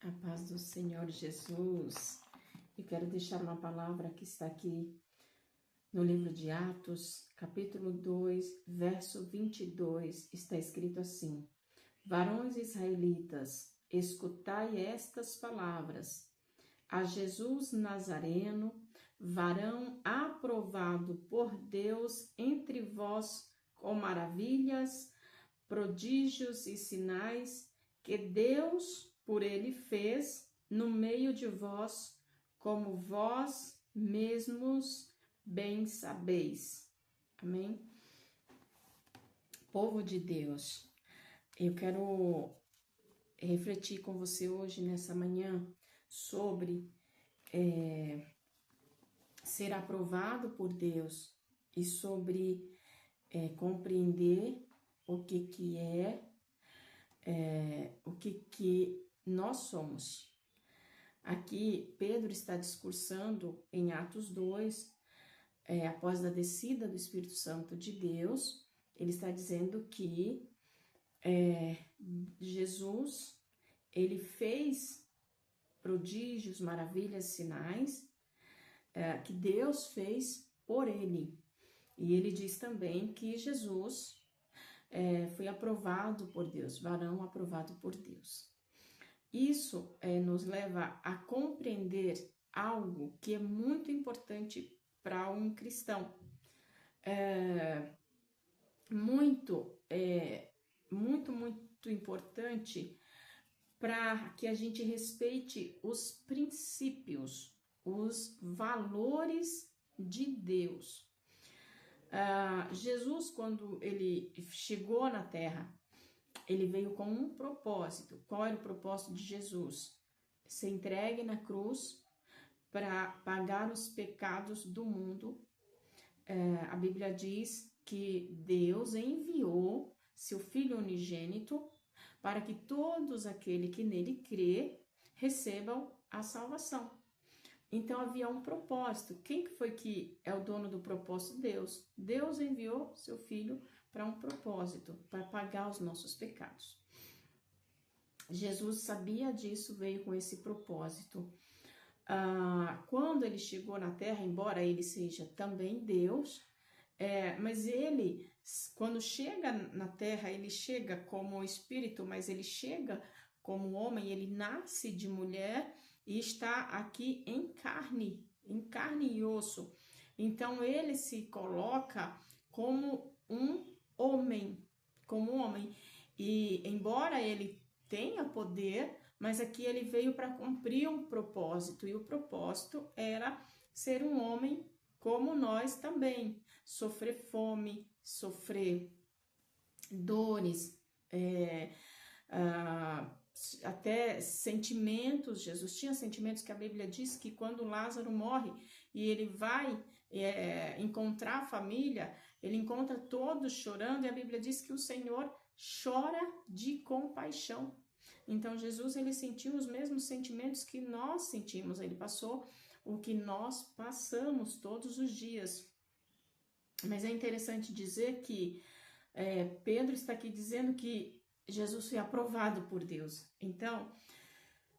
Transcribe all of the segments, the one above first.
A paz do Senhor Jesus. Eu quero deixar uma palavra que está aqui no livro de Atos, capítulo 2, verso 22. Está escrito assim: Varões israelitas, escutai estas palavras. A Jesus Nazareno, varão aprovado por Deus entre vós com maravilhas, prodígios e sinais que Deus por ele fez no meio de vós, como vós mesmos bem sabeis. Amém? Povo de Deus, eu quero refletir com você hoje, nessa manhã, sobre ser aprovado por Deus e sobre compreender o que nós somos. Aqui, Pedro está discursando em Atos 2, após a descida do Espírito Santo de Deus, ele está dizendo que Jesus, ele fez prodígios, maravilhas, sinais, que Deus fez por ele. E ele diz também que Jesus foi aprovado por Deus, varão aprovado por Deus. Isso nos leva a compreender algo que é muito importante para um cristão. Muito importante para que a gente respeite os princípios, os valores de Deus. Jesus, quando ele chegou na terra, ele veio com um propósito. Qual era o propósito de Jesus? Ser entregue na cruz para pagar os pecados do mundo. A Bíblia diz que Deus enviou seu Filho unigênito para que todos aqueles que nele crê recebam a salvação. Então havia um propósito. Quem foi que é o dono do propósito? Deus. Deus enviou seu Filho para um propósito, para pagar os nossos pecados. Jesus sabia disso, veio com esse propósito. Quando ele chegou na terra, embora ele seja também Deus, mas ele, quando chega na terra, ele chega como espírito, mas ele chega como homem, ele nasce de mulher e está aqui em carne e osso. Então ele se coloca como um homem, e embora ele tenha poder, mas aqui ele veio para cumprir um propósito, e o propósito era ser um homem como nós também, sofrer fome, sofrer dores, até sentimentos. Jesus tinha sentimentos, que a Bíblia diz que quando Lázaro morre e ele vai encontrar a família, ele encontra todos chorando, e a Bíblia diz que o Senhor chora de compaixão. Então Jesus, ele sentiu os mesmos sentimentos que nós sentimos, ele passou o que nós passamos todos os dias. Mas é interessante dizer que Pedro está aqui dizendo que Jesus foi aprovado por Deus. Então,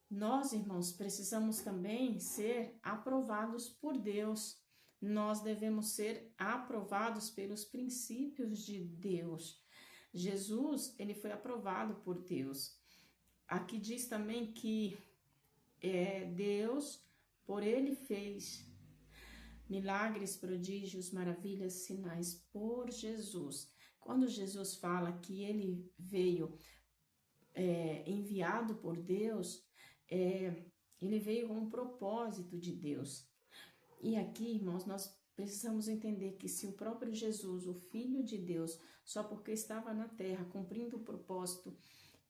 nós, irmãos, precisamos também ser aprovados por Deus. Nós devemos ser aprovados pelos princípios de Deus. Jesus, ele foi aprovado por Deus. Aqui diz também que Deus, por ele fez milagres, prodígios, maravilhas, sinais por Jesus. Quando Jesus fala que ele veio enviado por Deus, ele veio com um propósito de Deus. E aqui, irmãos, nós precisamos entender que se o próprio Jesus, o Filho de Deus, só porque estava na terra cumprindo o propósito,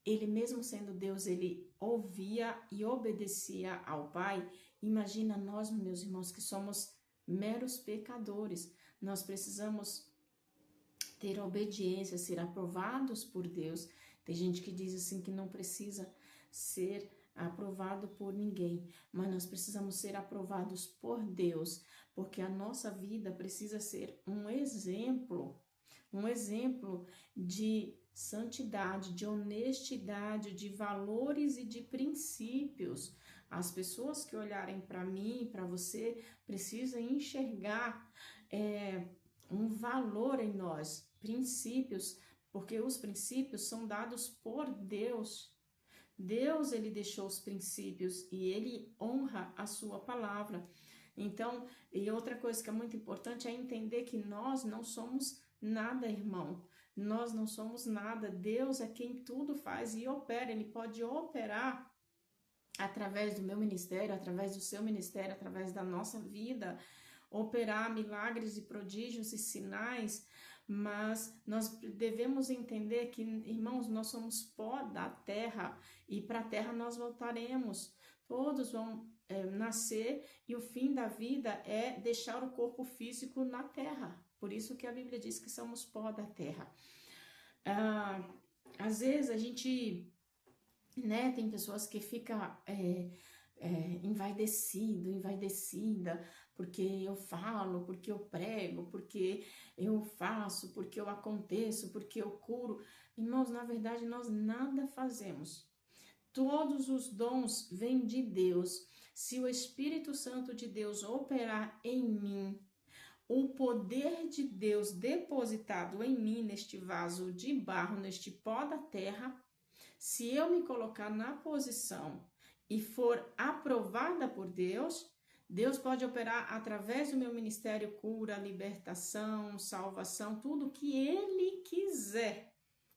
ele mesmo sendo Deus, ele ouvia e obedecia ao Pai, imagina nós, meus irmãos, que somos meros pecadores. Nós precisamos ter obediência, ser aprovados por Deus. Tem gente que diz assim que não precisa ser aprovado por ninguém, mas nós precisamos ser aprovados por Deus, porque a nossa vida precisa ser um exemplo de santidade, de honestidade, de valores e de princípios. As pessoas que olharem para mim, para você, precisam enxergar um valor em nós, princípios, porque os princípios são dados por Deus. Deus, ele deixou os princípios e ele honra a sua palavra. Então, e outra coisa que é muito importante é entender que nós não somos nada, irmão. Nós não somos nada. Deus é quem tudo faz e opera. Ele pode operar através do meu ministério, através do seu ministério, através da nossa vida, operar milagres e prodígios e sinais, mas nós devemos entender que, irmãos, nós somos pó da terra e para a terra nós voltaremos. Todos vão nascer e o fim da vida é deixar o corpo físico na terra. Por isso que a Bíblia diz que somos pó da terra. Às vezes a gente, né, tem pessoas que ficam envaidecida, porque eu falo, porque eu prego, porque eu faço, porque eu aconteço, porque eu curo. Irmãos, na verdade nós nada fazemos. Todos os dons vêm de Deus. Se o Espírito Santo de Deus operar em mim, o poder de Deus depositado em mim, neste vaso de barro, neste pó da terra, se eu me colocar na posição e for aprovada por Deus, Deus pode operar através do meu ministério cura, libertação, salvação, tudo que Ele quiser.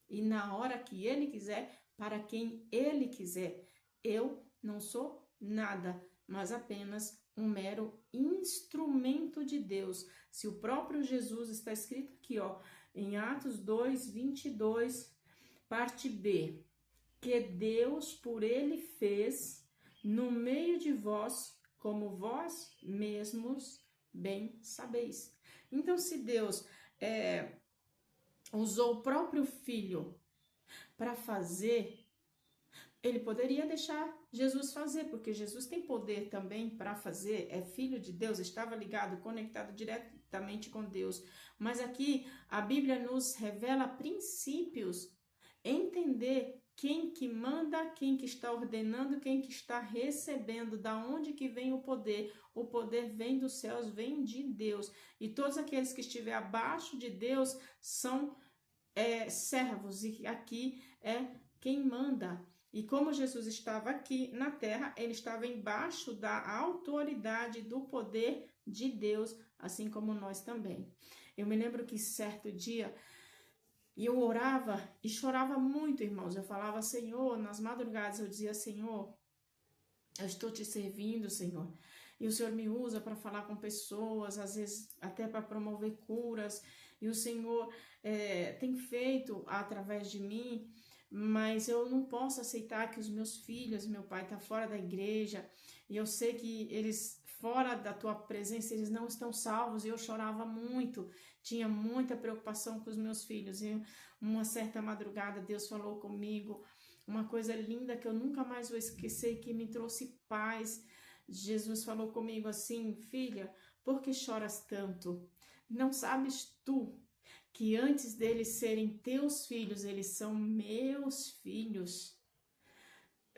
E na hora que Ele quiser, para quem Ele quiser. Eu não sou nada, mas apenas um mero instrumento de Deus. Se o próprio Jesus está escrito aqui, ó, em Atos 2, 22, parte B, que Deus por ele fez no meio de vós, como vós mesmos bem sabeis. Então, se Deus usou o próprio Filho para fazer, ele poderia deixar Jesus fazer, porque Jesus tem poder também para fazer, é filho de Deus, estava ligado, conectado diretamente com Deus. Mas aqui a Bíblia nos revela princípios, entender quem que manda, quem que está ordenando, quem que está recebendo, da onde que vem o poder. O poder vem dos céus, vem de Deus. E todos aqueles que estiverem abaixo de Deus são servos, e aqui é quem manda. E como Jesus estava aqui na terra, ele estava embaixo da autoridade, do poder de Deus, assim como nós também. Eu me lembro que certo dia eu orava e chorava muito, irmãos. Eu falava, Senhor, nas madrugadas eu dizia, Senhor, eu estou te servindo, Senhor. E o Senhor me usa para falar com pessoas, às vezes até para promover curas. E o Senhor tem feito através de mim. Mas eu não posso aceitar que os meus filhos, meu pai está fora da igreja, e eu sei que eles, fora da tua presença, eles não estão salvos, e eu chorava muito, tinha muita preocupação com os meus filhos, e uma certa madrugada Deus falou comigo, uma coisa linda que eu nunca mais vou esquecer, que me trouxe paz. Jesus falou comigo assim, filha, por que choras tanto? Não sabes tu que antes deles serem teus filhos, eles são meus filhos?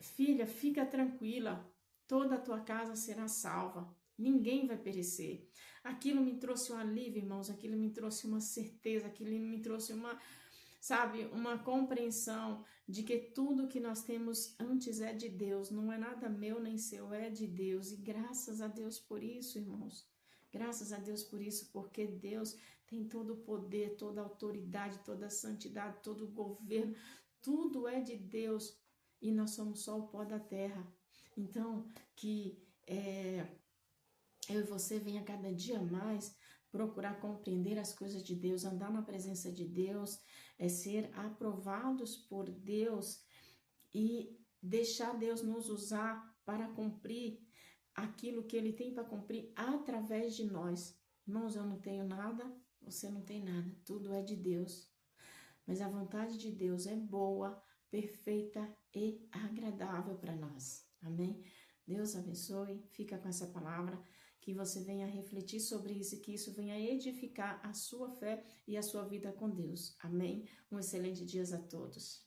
Filha, fica tranquila, toda a tua casa será salva, ninguém vai perecer. Aquilo me trouxe um alívio, irmãos, aquilo me trouxe uma certeza, aquilo me trouxe uma compreensão de que tudo que nós temos antes é de Deus, não é nada meu nem seu, é de Deus. E graças a Deus por isso, irmãos. Graças a Deus por isso, porque Deus tem todo o poder, toda a autoridade, toda a santidade, todo o governo, tudo é de Deus e nós somos só o pó da terra. Então, que eu e você venha cada dia mais procurar compreender as coisas de Deus, andar na presença de Deus, ser aprovados por Deus e deixar Deus nos usar para cumprir aquilo que Ele tem para cumprir através de nós. Irmãos, eu não tenho nada, você não tem nada, tudo é de Deus. Mas a vontade de Deus é boa, perfeita e agradável para nós. Amém? Deus abençoe, fica com essa palavra, que você venha refletir sobre isso e que isso venha edificar a sua fé e a sua vida com Deus. Amém? Um excelente dia a todos.